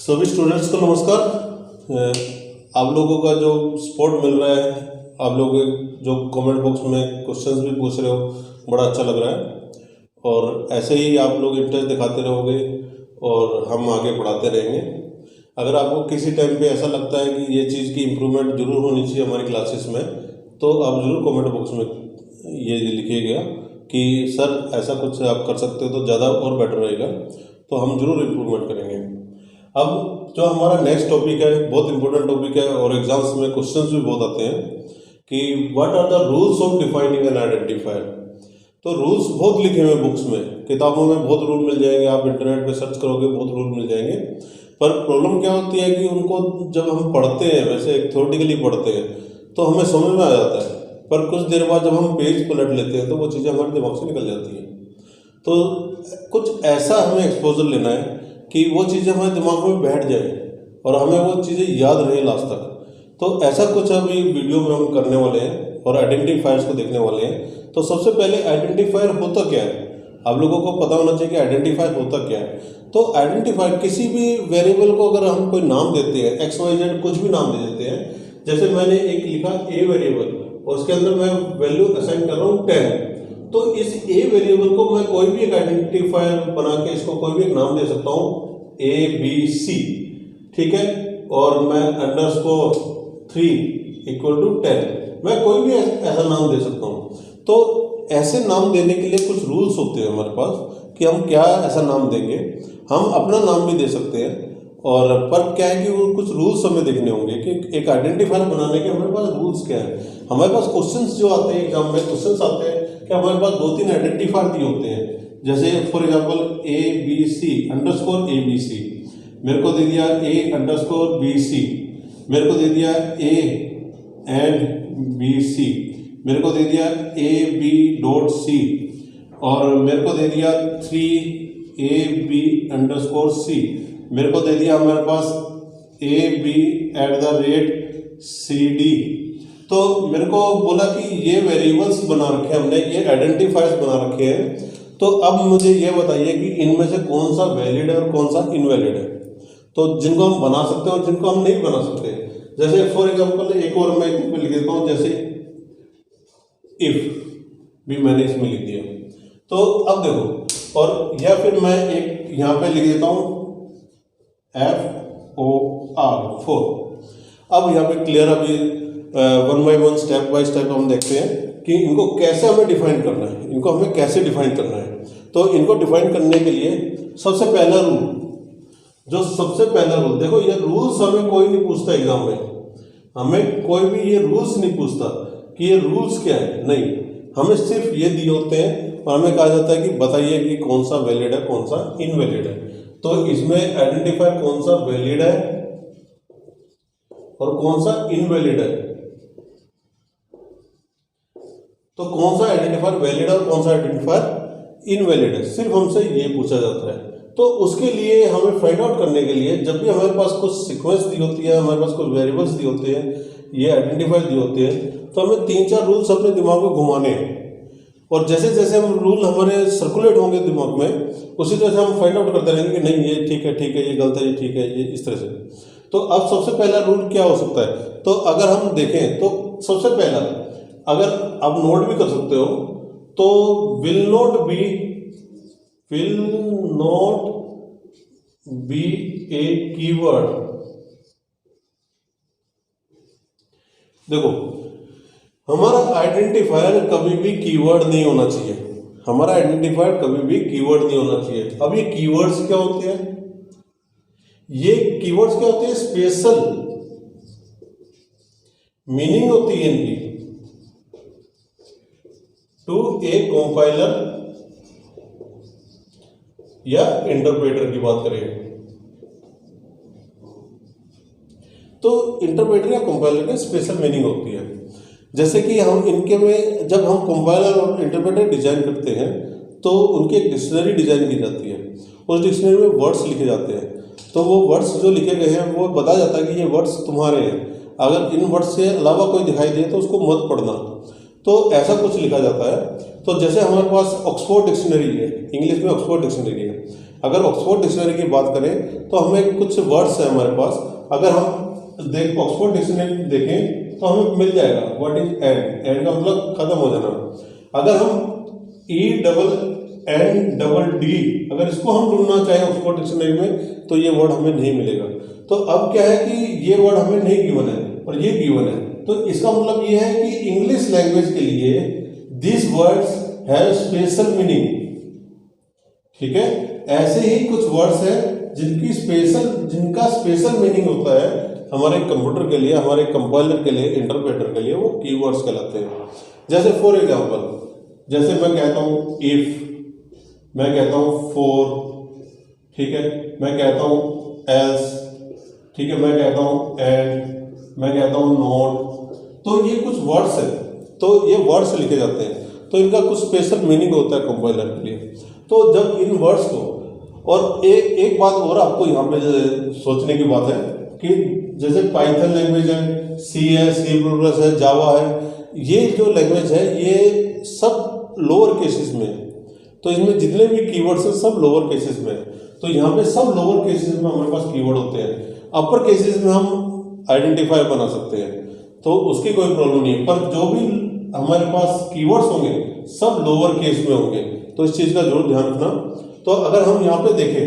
सभी स्टूडेंट्स को नमस्कार। आप लोगों का जो सपोर्ट मिल रहा है, आप लोग जो कमेंट बॉक्स में क्वेश्चंस भी पूछ रहे हो, बड़ा अच्छा लग रहा है। और ऐसे ही आप लोग इंटरेस्ट दिखाते रहोगे और हम आगे बढ़ाते रहेंगे। अगर आपको किसी टाइम पे ऐसा लगता है कि ये चीज़ की इम्प्रूवमेंट जरूर होनी चाहिए हमारी क्लासेस में, तो आप ज़रूर कमेंट बॉक्स में ये लिखिएगा कि सर ऐसा कुछ आप कर सकते हो तो ज़्यादा और बेटर रहेगा, तो हम जरूर इम्प्रूवमेंट करेंगे। अब जो हमारा नेक्स्ट टॉपिक है, बहुत इंपॉर्टेंट टॉपिक है और एग्जाम्स में क्वेश्चंस भी बहुत आते हैं कि what are the rules of defining an identifier. तो रूल्स बहुत लिखे हुए हैं बुक्स में, किताबों में बहुत रूल मिल जाएंगे, आप इंटरनेट पे सर्च करोगे बहुत रूल मिल जाएंगे। पर प्रॉब्लम क्या होती है कि उनको जब हम पढ़ते हैं, वैसे थ्योरेटिकली पढ़ते हैं तो हमें समझ में आ जाता है, पर कुछ देर बाद जब हम पेज पलट लेते हैं तो वो चीज़ें हमारे दिमाग से निकल जाती हैं। तो कुछ ऐसा हमें एक्सपोजर लेना है कि वो चीज़ें हमारे दिमाग में बैठ जाए और हमें वो चीज़ें याद रहे लास्ट तक। तो ऐसा कुछ अभी वीडियो में हम करने वाले हैं और आइडेंटिफायर्स को देखने वाले हैं। तो सबसे पहले आइडेंटिफायर होता क्या है, आप लोगों को पता होना चाहिए कि आइडेंटिफायर होता क्या है। तो आइडेंटिफायर किसी भी वेरिएबल को अगर हम कोई नाम देते हैं, एक्स वाई जेड कुछ भी नाम दे देते हैं, जैसे मैंने एक लिखा ए वेरिएबल और उसके अंदर मैं वैल्यू असाइन कर रहा हूँ 10, तो इस ए वेरिएबल को मैं कोई भी एक आइडेंटिफायर बना के इसको कोई भी एक नाम दे सकता हूँ ए बी सी, ठीक है। और मैं अंडरस्कोर 3 इक्वल टू 10, मैं कोई भी ऐसा नाम दे सकता हूँ। तो ऐसे नाम देने के लिए कुछ रूल्स होते हैं हमारे पास कि हम क्या ऐसा नाम देंगे। हम अपना नाम भी दे सकते हैं, और पर क्या है कि वो कुछ रूल्स हमें देखने होंगे कि एक आइडेंटिफायर बनाने के हमारे पास रूल्स क्या है। हमारे पास क्वेश्चंस जो आते हैं एग्जाम में, क्वेश्चंस आते हैं कि हमारे पास 2-3 आइडेंटिफायर दिए होते हैं, जैसे for example A B C underscore A B C, मेरे को दे दिया ए अंडरस्कोर बी सी, मेरे को दे दिया ए एंड बी सी, मेरे को दे दिया ए बी डॉट सी, और मेरे को दे दिया 3 ए बी अंडरस्कोर सी, मेरे को दे दिया हमारे पास A B at the rate C D. तो मेरे को बोला कि ये वेरिएबल्स बना रखे हैं हमने, ये आइडेंटिफायर्स बना रखे हैं। तो अब मुझे ये बताइए कि इनमें से कौन सा वैलिड है और कौन सा इनवैलिड है, तो जिनको हम बना सकते हैं और जिनको हम नहीं बना सकते। जैसे फॉर एग्जांपल एक और मैं लिख देता हूँ, जैसे इफ भी मैंने इसमें लिख दिया। तो अब देखो, और या फिर मैं एक यहाँ पे लिख देता हूँ FOR 4। अब यहाँ पे क्लियर, अभी 1 बाय 1 स्टेप बाय स्टेप हम देखते हैं कि इनको कैसे हमें डिफाइन करना है, इनको हमें कैसे डिफाइन करना है। तो इनको डिफाइन करने के लिए सबसे पहला रूल, देखो ये रूल्स हमें कोई नहीं पूछता एग्जाम में, हमें कोई भी ये रूल्स नहीं पूछता कि ये रूल्स क्या है, नहीं, हमें सिर्फ ये दिए होते हैं और हमें कहा जाता है कि बताइए कि कौन सा वैलिड है कौन सा इनवैलिड है। तो इसमें आइडेंटिफायर कौन सा वैलिड है और कौन सा इनवैलिड है, तो कौन सा आइडेंटिफायर वैलिड है और कौन सा आइडेंटिफायर इनवैलिड है, सिर्फ हमसे ये पूछा जाता है। तो उसके लिए हमें फाइंड आउट करने के लिए जब भी हमारे पास कुछ सीक्वेंस दी होती है, हमारे पास कुछ वेरिएबल्स दिए होते हैं, ये आइडेंटिफायर दिए होते हैं, तो हमें 3-4 रूल्स अपने दिमाग में घुमाने हैं। और जैसे जैसे हम रूल हमारे सर्कुलेट होंगे दिमाग में, उसी तरह से हम फाइंड आउट करते रहेंगे कि नहीं ये ठीक है, ये गलत है, ये ठीक है, ये इस तरह से। तो अब सबसे पहला रूल क्या हो सकता है, तो अगर हम देखें तो सबसे पहला, अगर आप नोट भी कर सकते हो, तो will not be A keyword. देखो, हमारा आइडेंटिफायर कभी भी कीवर्ड नहीं होना चाहिए, हमारा आइडेंटिफायर कभी भी कीवर्ड नहीं होना चाहिए। अब ये कीवर्ड्स क्या होते हैं, ये कीवर्ड्स क्या होते हैं, स्पेशल मीनिंग होती है इनकी टू ए कंपाइलर या इंटरप्रेटर की बात करें तो इंटरप्रेटर या कंपाइलर की स्पेशल मीनिंग होती है। जैसे कि हम इनके में जब हम कंपाइलर और इंटरप्रेटर डिजाइन करते हैं तो उनकी एक डिक्शनरी डिजाइन की जाती है, उस डिक्शनरी में वर्ड्स लिखे जाते हैं। तो वो वर्ड्स जो लिखे गए हैं वो बताया जाता है कि ये वर्ड्स तुम्हारे हैं, अगर इन वर्ड्स से अलावा कोई दिखाई दे तो उसको मत पढ़ना। तो ऐसा कुछ लिखा जाता है। तो जैसे हमारे पास ऑक्सफोर्ड डिक्शनरी है, इंग्लिश में ऑक्सफोर्ड डिक्शनरी है, अगर ऑक्सफोर्ड डिक्शनरी की बात करें तो हमें कुछ वर्ड्स हैं हमारे पास, अगर हम ऑक्सफोर्ड डिक्शनरी देखें तो हमें मिल जाएगा व्हाट इज एंड। एंड का मतलब खत्म हो जाना। अगर हम ENND अगर इसको हम ढूंढना चाहें ऑक्सफोर्ड डिक्शनरी में तो ये वर्ड हमें नहीं मिलेगा। तो अब क्या है कि ये वर्ड हमें नहीं गिवन है और ये गिवन है, तो इसका मतलब ये है कि इंग्लिश लैंग्वेज के लिए this words have special meaning. ठीक है, ऐसे ही कुछ वर्ड्स हैं जिनका स्पेशल मीनिंग होता है हमारे कंप्यूटर के लिए, हमारे कंपाइलर के लिए, इंटरप्रेटर के लिए, वो कीवर्ड्स कहलाते हैं। जैसे फॉर एग्जांपल, जैसे मैं कहता हूँ इफ, मैं कहता हूँ फॉर, ठीक है, मैं कहता हूँ एल्स, ठीक है, मैं कहता हूँ एंड, मैं कहता हूँ नॉट। तो ये कुछ वर्ड्स हैं, तो ये वर्ड्स लिखे जाते हैं, तो इनका कुछ स्पेशल मीनिंग होता है कंपाइलर के लिए। तो जब इन वर्ड्स को, और एक बात और आपको यहाँ पे सोचने की बात है कि जैसे पाइथन लैंग्वेज है, सी है, सी प्लस है, जावा है, ये जो लैंग्वेज है ये सब लोअर केसेस में है। तो इसमें जितने भी कीवर्ड्स हैं सब लोअर केसेस में है। तो यहाँ पे सब लोअर केसेस में हमारे पास कीवर्ड होते हैं। अपर केसेस में हम आइडेंटिफायर बना सकते हैं, तो उसकी कोई प्रॉब्लम नहीं है, पर जो भी हमारे पास कीवर्ड्स होंगे सब लोअर केस में होंगे। तो इस चीज़ का जरूर ध्यान रखना। तो अगर हम यहाँ पे देखें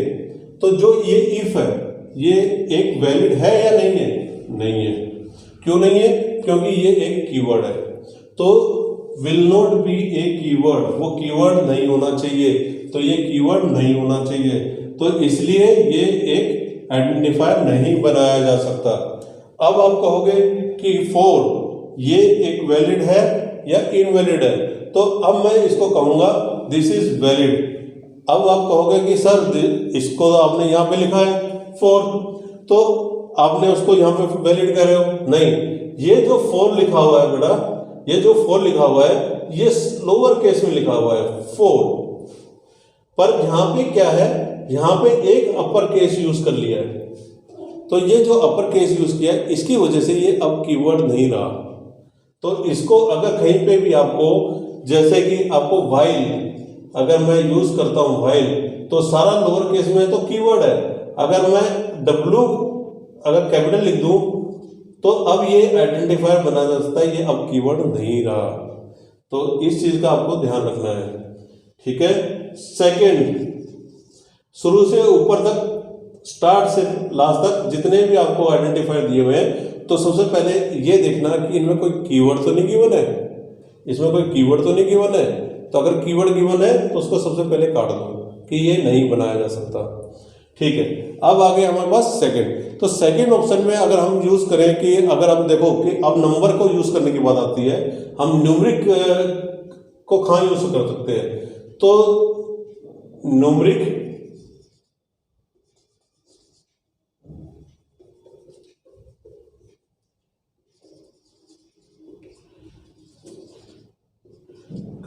तो जो ये इफ है ये एक वैलिड है या नहीं है? नहीं है। क्यों नहीं है? क्योंकि ये एक कीवर्ड है। तो will not be A keyword, वो कीवर्ड नहीं होना चाहिए, तो ये कीवर्ड नहीं होना चाहिए, तो इसलिए ये एक आइडेंटिफायर नहीं बनाया जा सकता। अब आप कहोगे कि फॉर ये एक वैलिड है या इनवैलिड है, तो अब मैं इसको कहूंगा दिस इज वैलिड। अब आप कहोगे कि सर इसको आपने यहाँ पे लिखा है फॉर, तो आपने उसको यहाँ पे वैलिड कह रहे हो। नहीं, ये जो फॉर लिखा हुआ है बेटा, ये जो फॉर लिखा हुआ है ये लोअर केस में लिखा हुआ है फॉर, पर यहाँ पे क्या है, यहाँ पे एक अपर केस यूज कर लिया है। तो ये जो अपर केस यूज किया है इसकी वजह से ये अब कीवर्ड नहीं रहा। तो इसको अगर कहीं पे भी आपको, जैसे कि आपको व्हाइल अगर मैं यूज करता हूं व्हाइल, तो सारा लोअर केस में तो कीवर्ड है। अगर मैं W अगर कैपिटल लिख दूं तो अब ये आइडेंटिफायर बना जा सकता है, ये अब कीवर्ड नहीं रहा। तो इस चीज का आपको ध्यान रखना है। ठीक है। सेकंड, शुरू से ऊपर तक, स्टार्ट से लास्ट तक जितने भी आपको आइडेंटिफायर दिए हुए हैं, तो सबसे पहले ये देखना कि इनमें कोई कीवर्ड तो नहीं गिवन है, इसमें कोई कीवर्ड तो नहीं गिवन है। तो अगर कीवर्ड गिवन है तो उसको सबसे पहले काट दो कि ये नहीं बनाया जा सकता। ठीक है। अब आगे हमारे पास सेकंड, तो सेकंड ऑप्शन में अगर हम यूज करें कि अगर हम देखो कि अब नंबर को यूज करने की बात आती है, हम न्यूमरिक को कहाँ यूज कर सकते हैं, तो numeric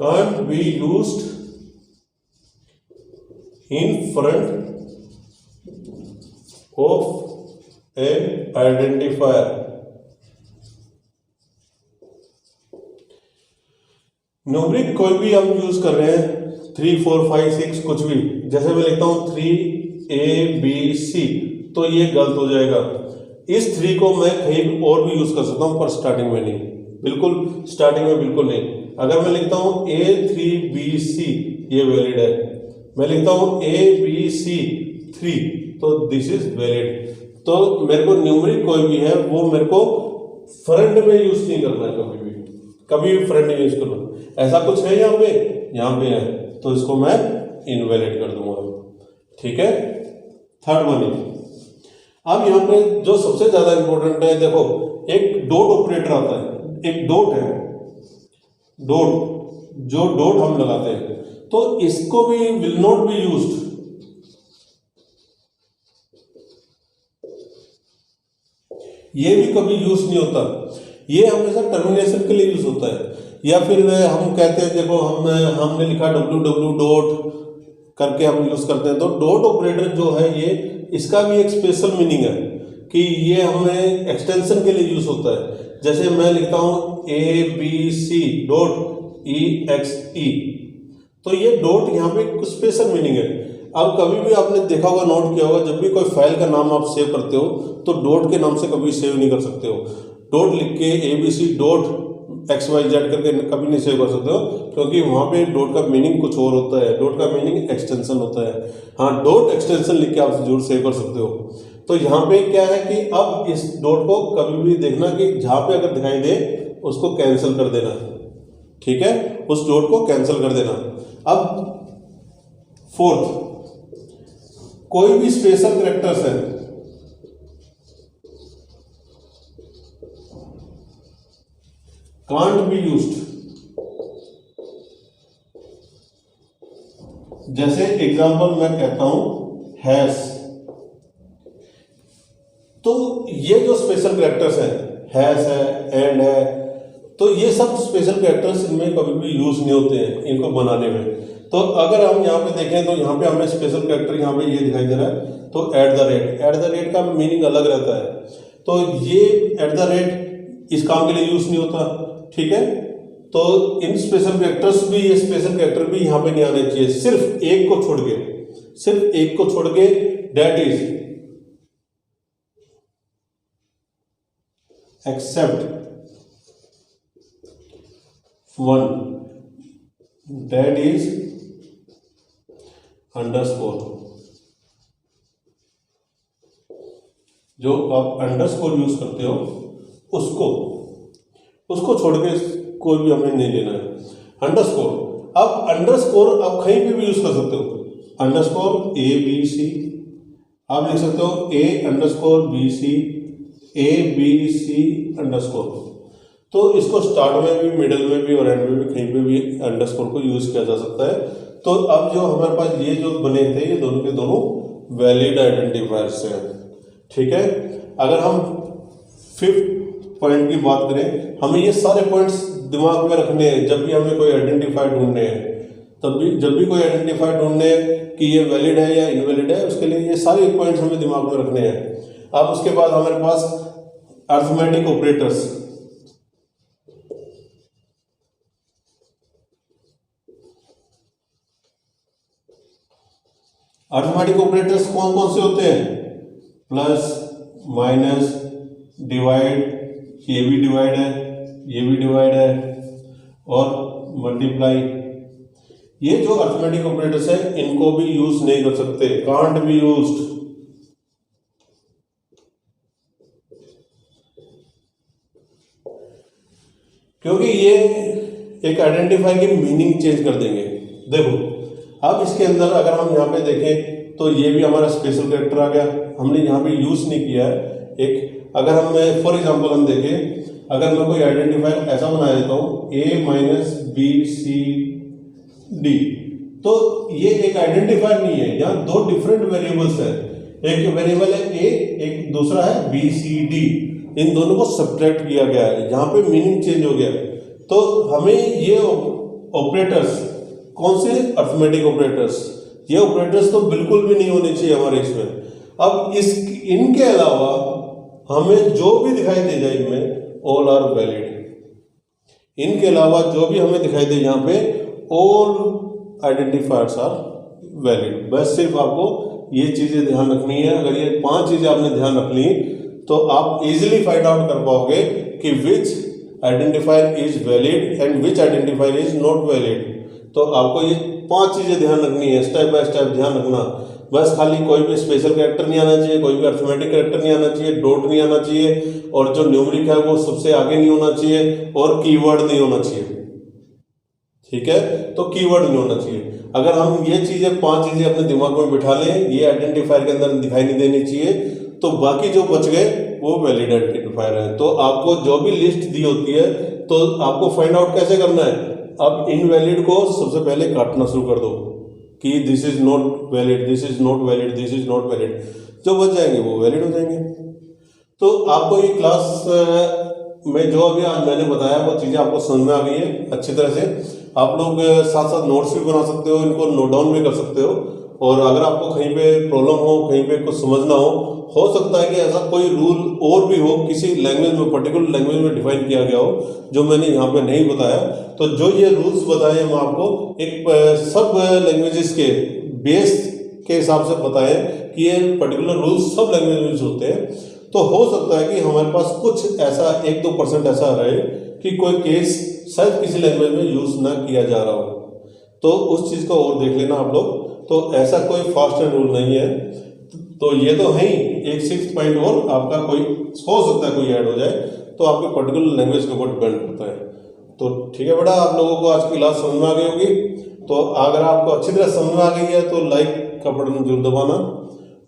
can't be used in front of an identifier। Numeric कोई भी हम यूज कर रहे हैं, 3 4 5 6 कुछ भी, जैसे मैं लिखता हूं 3ABC, तो ये गलत हो जाएगा। इस 3 को मैं कहीं और भी यूज कर सकता हूं, पर स्टार्टिंग में नहीं, बिल्कुल स्टार्टिंग में बिल्कुल नहीं। अगर मैं लिखता हूं A3BC, ये वैलिड है। मैं लिखता हूं ABC3, तो दिस इज वैलिड। तो मेरे को न्यूमरिक कोई भी है वो मेरे को फ्रंट में यूज नहीं करना है, कभी भी फ्रंट में यूज करना। ऐसा कुछ है यहाँ पे है, तो इसको मैं इनवैलिड कर दूंगा। ठीक है। थर्ड वन है, अब यहाँ पे जो सबसे ज्यादा इंपॉर्टेंट है, देखो एक डॉट ऑपरेटर आता है, एक डॉट है, डॉट, जो डॉट हम लगाते हैं, तो इसको भी विल नॉट बी यूज्ड, ये भी कभी यूज नहीं होता। ये हमेशा टर्मिनेशन के लिए यूज होता है। या फिर हम कहते हैं, देखो हमने लिखा ww डॉट करके हम यूज करते हैं, तो डॉट ऑपरेटर जो है ये, इसका भी एक स्पेशल मीनिंग है कि ये हमें एक्सटेंशन के लिए यूज होता है। जैसे मैं लिखता हूं ABC डॉट EXE, तो ये डॉट यहाँ पे कुछ स्पेशल मीनिंग है। अब कभी भी आपने देखा होगा, नोट किया होगा, जब भी कोई फाइल का नाम आप सेव करते हो तो डॉट के नाम से कभी सेव नहीं कर सकते हो। डॉट लिख के ABC डॉट XYZ करके कभी नहीं सेव कर सकते हो, क्योंकि वहाँ पे डॉट का मीनिंग कुछ और होता है। डॉट का मीनिंग एक्सटेंशन होता है। हाँ, डॉट एक्सटेंशन लिख के आप जरूर सेव कर सकते हो। तो यहाँ पे क्या है कि अब इस डॉट को कभी भी देखना कि जहाँ पे अगर दिखाई दे उसको कैंसिल कर देना, ठीक है, उस डॉट को कैंसिल कर देना। अब फोर्थ, कोई भी स्पेशल कैरेक्टर्स है, कांट बी यूज्ड। जैसे एग्जांपल मैं कहता हूं हैज, तो ये जो स्पेशल कैरेक्टर्स है, हैज है, एंड है, तो ये सब स्पेशल कैरेक्टर्स इनमें कभी भी यूज नहीं होते हैं इनको बनाने में। तो अगर हम यहाँ पे देखें तो यहाँ पे हमें स्पेशल कैरेक्टर यहाँ पे ये दिखाई दे रहा है, तो एट द रेट का मीनिंग अलग रहता है। तो ये एट द रेट इस काम के लिए यूज नहीं होता, ठीक है। तो इन स्पेशल कैरेक्टर्स भी, ये स्पेशल कैरेक्टर भी यहाँ पे नहीं आने चाहिए, सिर्फ एक को छोड़ के, सिर्फ एक को छोड़ के, that is, except one, that is underscore. जो आप अंडरस्कोर यूज करते हो उसको छोड़ के कोई भी हमें नहीं लेना है। अंडरस्कोर, अब अंडरस्कोर आप कहीं पे भी यूज कर सकते हो। अंडरस्कोर ABC, आप लिख सकते हो A_BC, ABC अंडरस्कोर। तो इसको स्टार्ट में भी, मिडिल में भी और एंड में भी, कहीं पे भी अंडरस्कोर को यूज किया जा सकता है। तो अब जो हमारे पास ये जो बने थे, ये दोनों के दोनों वैलिड आइडेंटिफायर्स हैं, ठीक है। अगर हम फिफ्थ पॉइंट की बात करें, हमें ये सारे पॉइंट्स दिमाग में रखने हैं जब भी हमें कोई आइडेंटिफायर ढूंढने हैं। तब भी जब भी कोई आइडेंटिफायर ढूंढने हैं कि ये वैलिड है या इनवैलिड है, उसके लिए ये सारे पॉइंट्स हमें दिमाग में रखने हैं। अब उसके बाद हमारे पास अरिथमेटिक ऑपरेटर्स, अरिथमेटिक ऑपरेटर्स कौन कौन से होते हैं? प्लस, माइनस, डिवाइड, ये भी डिवाइड है, ये भी डिवाइड है, और मल्टीप्लाई। ये जो अरिथमेटिक ऑपरेटर्स है इनको भी यूज नहीं कर सकते, कांट बी यूज्ड। क्योंकि ये एक आइडेंटिफायर की मीनिंग चेंज कर देंगे। देखो, अब इसके अंदर अगर हम यहाँ पे देखें तो ये भी हमारा स्पेशल कैरेक्टर आ गया, हमने यहाँ पे यूज नहीं किया है। एक अगर हम फॉर एग्जांपल हम देखें, अगर मैं कोई आइडेंटिफायर ऐसा बना देता हूँ A-BCD, तो ये एक आइडेंटिफायर नहीं है, यहाँ दो डिफरेंट वेरिएबल्स है। एक वेरिएबल है A, एक दूसरा है BCD। इन दोनों को सब्ट्रैक्ट किया गया है, यहाँ पे मीनिंग चेंज हो गया। तो हमें ये ऑपरेटर्स, कौन से? Arithmetic operators. ये ऑपरेटर्स तो बिल्कुल भी नहीं होने चाहिए हमारे इसमें। अब इनके अलावा हमें जो भी दिखाई दे जाए इनमें, ऑल आर वैलिड। इनके अलावा जो भी हमें दिखाई दे यहाँ पे, ऑल आइडेंटिफायर्स आर वैलिड। बस सिर्फ आपको ये चीजें ध्यान रखनी है। अगर ये 5 चीजें आपने ध्यान रख ली तो आप इजीली फाइंड आउट कर पाओगे कि which identifier is valid and which identifier is not valid. तो आपको ये 5 चीजें ध्यान रखनी है, स्टेप बाय स्टेप ध्यान रखना। बस खाली कोई भी स्पेशल कैरेक्टर नहीं आना चाहिए, कोई भी अरिथमेटिक कैरेक्टर नहीं आना चाहिए, डॉट नहीं आना चाहिए, और जो न्यूमेरिक है वो सबसे आगे नहीं होना चाहिए, और कीवर्ड नहीं होना चाहिए, ठीक है। तो कीवर्ड नहीं होना चाहिए। अगर हम ये चीजें 5 चीजें अपने दिमाग में बिठा लें, ये आइडेंटिफायर के अंदर दिखाई नहीं देनी चाहिए, तो बाकी जो बच गए वो वैलिड आइडेंटिफायर है। तो आपको जो भी लिस्ट दी होती है तो आपको फाइंड आउट कैसे करना है? अब इनवैलिड को सबसे पहले काटना शुरू कर दो कि this is not valid, this is not valid, this is not valid. जो बच जाएंगे वो वैलिड हो जाएंगे। तो आपको ये क्लास में जो अभी आज मैंने बताया वो चीज़ें आपको समझ में आ गई है अच्छी तरह से। आप लोग साथ साथ नोट्स भी बना सकते हो, इनको नोट डाउन भी कर सकते हो। और अगर आपको कहीं पे प्रॉब्लम हो, कहीं पे कुछ समझना हो सकता है कि ऐसा कोई रूल और भी हो, किसी लैंग्वेज में, पर्टिकुलर लैंग्वेज में डिफाइन किया गया हो जो मैंने यहाँ पे नहीं बताया। तो जो ये रूल्स बताए हम आपको एक सब लैंग्वेजेस के बेस के हिसाब से बताएं कि ये पर्टिकुलर रूल्स सब लैंग्वेज में यूज होते हैं, तो हो सकता है कि हमारे पास कुछ ऐसा 1-2% ऐसा रहे कि कोई केस शायद किसी लैंग्वेज में यूज ना किया जा रहा हो, तो उस चीज़ को और देख लेना आप लोग। तो ऐसा कोई फास्ट एंड रूल नहीं है। तो ये तो है ही, एक 6th पॉइंट और आपका कोई हो सकता है कोई ऐड हो जाए, तो आपके पर्टिकुलर लैंग्वेज के ऊपर डिपेंड करता है। तो ठीक है बेटा, आप लोगों को आज की क्लास समझ में आ गई होगी। तो अगर आपको अच्छी तरह समझ में आ गई है तो लाइक का बटन जरूर दबाना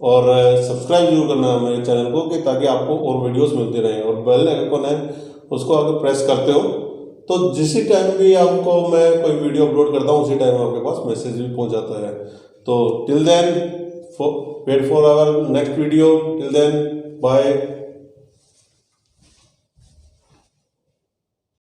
और सब्सक्राइब जरूर करना मेरे चैनल को, कि ताकि आपको और वीडियोस मिलते रहें। और बेल आइकन है उसको अगर प्रेस करते हो तो जिस टाइम भी आपको मैं कोई वीडियो अपलोड करता हूँ उसी टाइम आपके पास मैसेज भी पहुँच जाता है। तो till then wait for our next video. Till then bye.